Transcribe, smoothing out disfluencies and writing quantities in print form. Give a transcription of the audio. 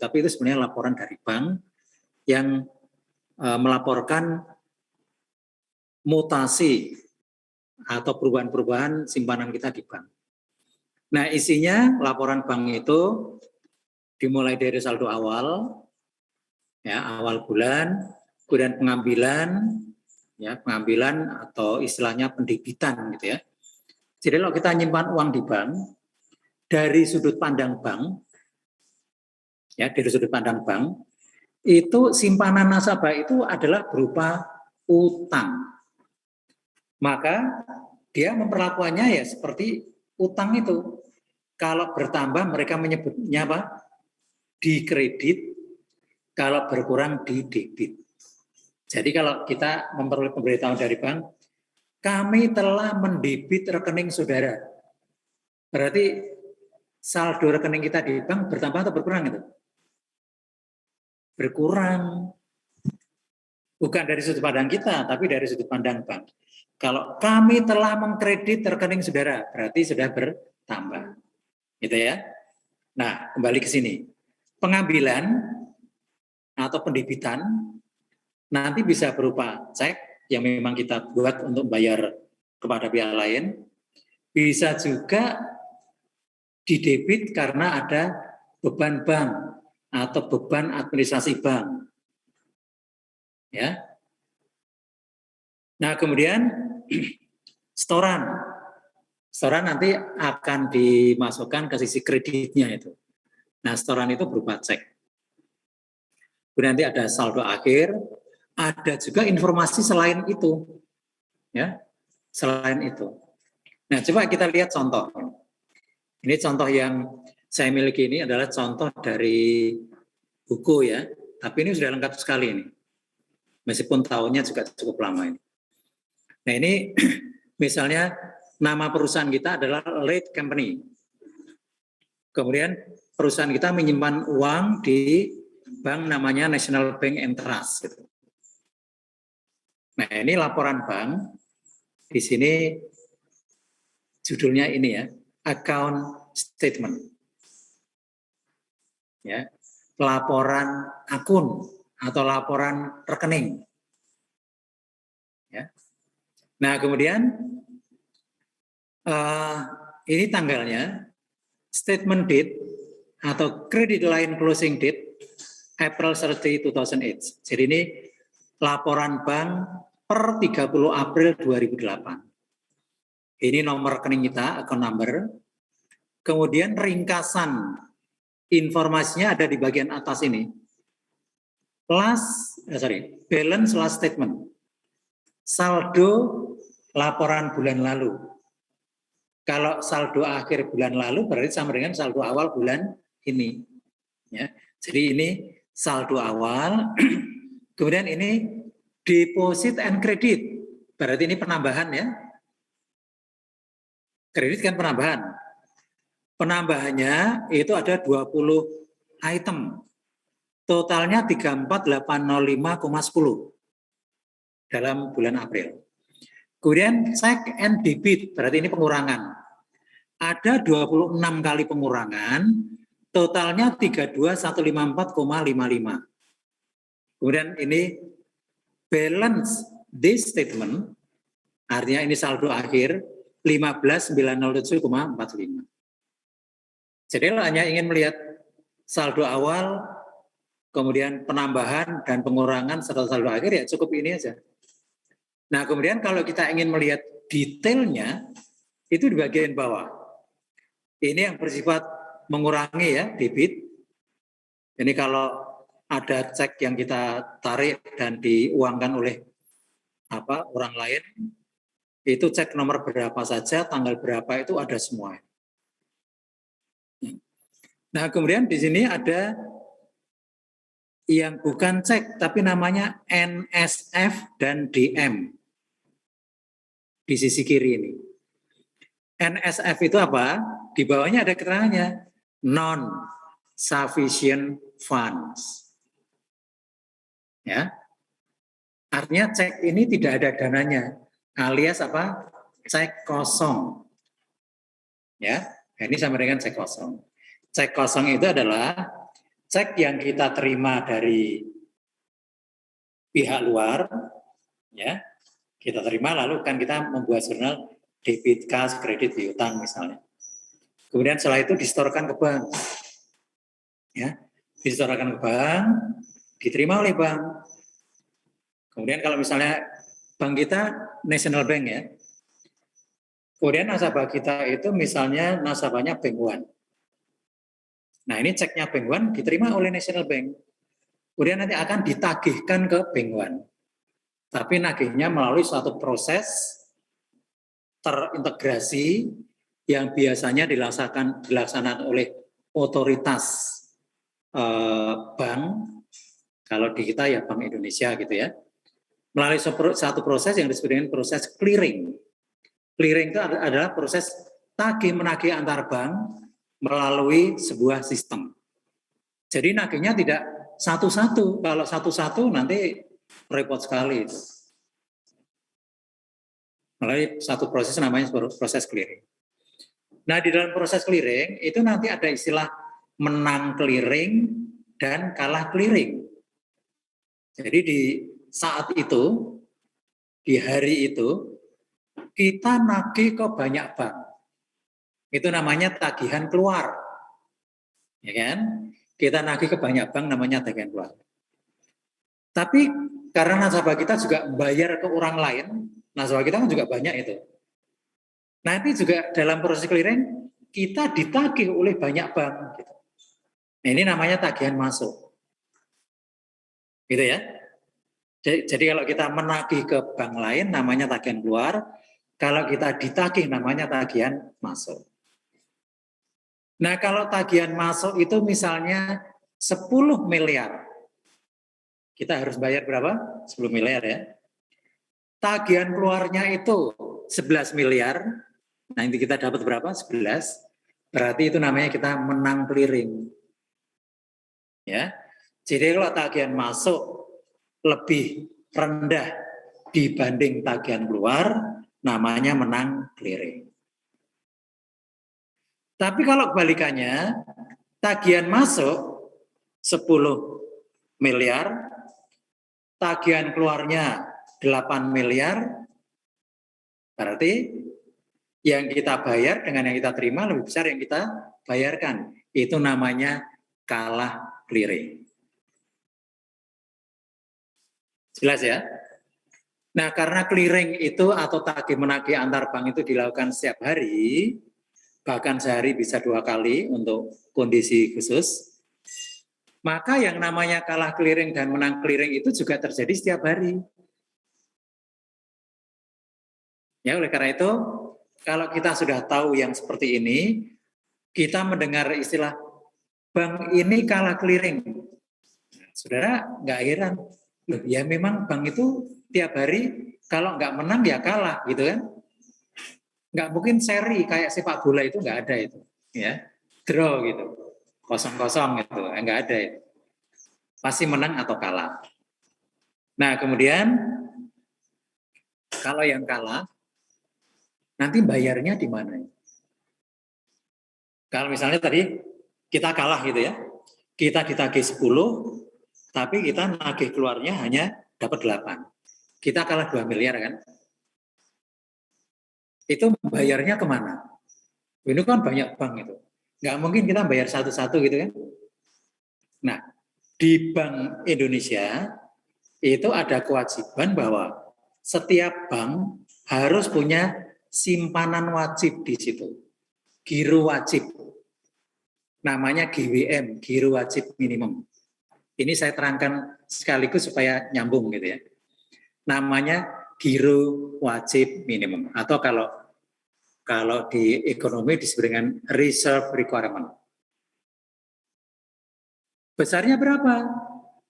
Tapi itu sebenarnya laporan dari bank yang melaporkan mutasi atau perubahan-perubahan simpanan kita di bank. Nah, isinya laporan bank itu dimulai dari saldo awal, ya, awal bulan, kemudian pengambilan, ya, pengambilan atau istilahnya pendebitan gitu ya. Jadi kalau kita nyimpan uang di bank, dari sudut pandang bank, ya, dari sudut pandang bank, itu simpanan nasabah itu adalah berupa utang. Maka dia memperlakukannya ya seperti utang itu. Kalau bertambah mereka menyebutnya apa? Di kredit, kalau berkurang di debit. Jadi kalau kita memperoleh pemberitahuan dari bank, kami telah mendebit rekening saudara. Berarti saldo rekening kita di bank bertambah atau berkurang itu? Berkurang. Bukan dari sudut pandang kita, tapi dari sudut pandang bank. Kalau kami telah mengkredit rekening saudara, berarti sudah bertambah. Gitu ya. Nah, kembali ke sini. Pengambilan atau pendebitan nanti bisa berupa cek yang memang kita buat untuk bayar kepada pihak lain. Bisa juga didebit karena ada beban bank atau beban administrasi bank. Ya. Nah, kemudian setoran. Setoran nanti akan dimasukkan ke sisi kreditnya itu. Nah, setoran itu berupa cek. Kemudian nanti ada saldo akhir, ada juga informasi selain itu. Ya, selain itu. Nah, coba kita lihat contoh. Ini contoh yang saya miliki ini adalah contoh dari buku ya, tapi ini sudah lengkap sekali ini. Meskipun tahunnya juga cukup lama ini. Nah, ini misalnya nama perusahaan kita adalah Lead Company. Kemudian perusahaan kita menyimpan uang di bank namanya National Bank and Trust. Gitu. Nah, ini laporan bank. Di sini judulnya ini ya, account statement. Ya, laporan akun atau laporan rekening. Ya. Nah, kemudian ini tanggalnya, statement date atau credit line closing date April 30, 2008. Jadi ini laporan bank per 30 April 2008. Ini nomor rekening kita, account number. Kemudian ringkasan informasinya ada di bagian atas ini. Balance last statement. Saldo laporan bulan lalu. Kalau saldo akhir bulan lalu berarti sama dengan saldo awal bulan ini. Ya. Jadi ini saldo awal. Kemudian ini deposit and credit. Berarti ini penambahan ya. Kredit kan penambahan. Penambahannya itu ada 20 item. Totalnya 34805,10 dalam bulan April. Kemudian check and debit, berarti ini pengurangan. Ada 26 kali pengurangan, totalnya 32154,55. Kemudian ini balance this statement, artinya ini saldo akhir 15.907,45. Jadi kalau hanya ingin melihat saldo awal, kemudian penambahan dan pengurangan serta saldo akhir ya cukup ini aja. Nah, kemudian kalau kita ingin melihat detailnya, itu di bagian bawah. Ini yang bersifat mengurangi ya, debit. Ini kalau ada cek yang kita tarik dan diuangkan oleh orang lain, itu cek nomor berapa saja, tanggal berapa itu ada semua. Nah, kemudian di sini ada yang bukan cek, tapi namanya NSF dan DM. Di sisi kiri ini. NSF itu apa? Di bawahnya ada keterangannya. Non-sufficient funds. Ya. Artinya cek ini tidak ada dananya. Alias apa? Cek kosong. Ya. Ini sama dengan cek kosong. Cek kosong itu adalah cek yang kita terima dari pihak luar, ya kita terima, lalu kan kita membuat jurnal debit, kas, kredit, piutang misalnya. Kemudian setelah itu disetorkan ke bank, ya disetorkan ke bank, diterima oleh bank. Kemudian kalau misalnya bank kita National Bank ya, kemudian nasabah kita itu misalnya nasabahnya Bank One. Nah ini ceknya Bank One diterima oleh National Bank. Kemudian nanti akan ditagihkan ke Bank One. Tapi nagihnya melalui suatu proses terintegrasi yang biasanya dilaksanakan oleh otoritas bank, kalau di kita ya Bank Indonesia gitu ya, melalui satu proses yang disebut dengan proses clearing. Clearing itu adalah proses tagih-menagih antar bank melalui sebuah sistem. Jadi nagihnya tidak satu-satu, kalau satu-satu nanti repot sekali. Melalui satu proses namanya proses clearing. Nah di dalam proses clearing itu nanti ada istilah menang clearing dan kalah clearing. Jadi di saat itu, di hari itu, kita nagih ke banyak bank. Itu namanya tagihan keluar. Ya kan? Kita nagih ke banyak bank namanya tagihan keluar. Tapi karena nasabah kita juga bayar ke orang lain, nasabah kita kan juga banyak itu. Nanti juga dalam proses clearing, kita ditagih oleh banyak bank. Gitu. Nah, ini namanya tagihan masuk. Gitu ya. Jadi kalau kita menagih ke bank lain namanya tagihan keluar, kalau kita ditagih namanya tagihan masuk. Nah kalau tagihan masuk itu misalnya 10 miliar, kita harus bayar berapa? 10 miliar ya. Tagihan keluarnya itu 11 miliar, nanti kita dapat berapa? 11, berarti itu namanya kita menang clearing. Ya, jadi kalau tagihan masuk lebih rendah dibanding tagihan keluar, namanya menang clearing. Tapi kalau kebalikannya, tagihan masuk 10 miliar, tagihan keluarnya 8 miliar, berarti yang kita bayar dengan yang kita terima lebih besar yang kita bayarkan. Itu namanya kalah clearing. Jelas ya? Nah, karena clearing itu atau tagih-menagih antar bank itu dilakukan setiap hari, bahkan sehari bisa 2 kali untuk kondisi khusus, maka yang namanya kalah clearing dan menang clearing itu juga terjadi setiap hari. Ya, oleh karena itu, kalau kita sudah tahu yang seperti ini, kita mendengar istilah bank ini kalah clearing. Saudara nggak heran, loh, ya memang bank itu tiap hari kalau nggak menang ya kalah gitu kan. Nggak mungkin seri kayak sepak bola itu nggak ada itu. Ya, draw gitu, 0-0 gitu, nggak ada itu. Pasti menang atau kalah. Nah kemudian kalau yang kalah, nanti bayarnya di mana? Kalau misalnya tadi kita kalah gitu ya, kita ditagih 10, tapi kita nagih keluarnya hanya dapat 8. Kita kalah 2 miliar kan? Itu bayarnya kemana? Ini kan banyak bank itu. Nggak mungkin kita bayar satu-satu gitu kan? Nah, di Bank Indonesia itu ada kewajiban bahwa setiap bank harus punya simpanan wajib di situ. Giro wajib. Namanya GWM, giro wajib minimum. Ini saya terangkan sekaligus supaya nyambung gitu ya. Namanya giro wajib minimum atau kalau di ekonomi disebut dengan reserve requirement. Besarnya berapa?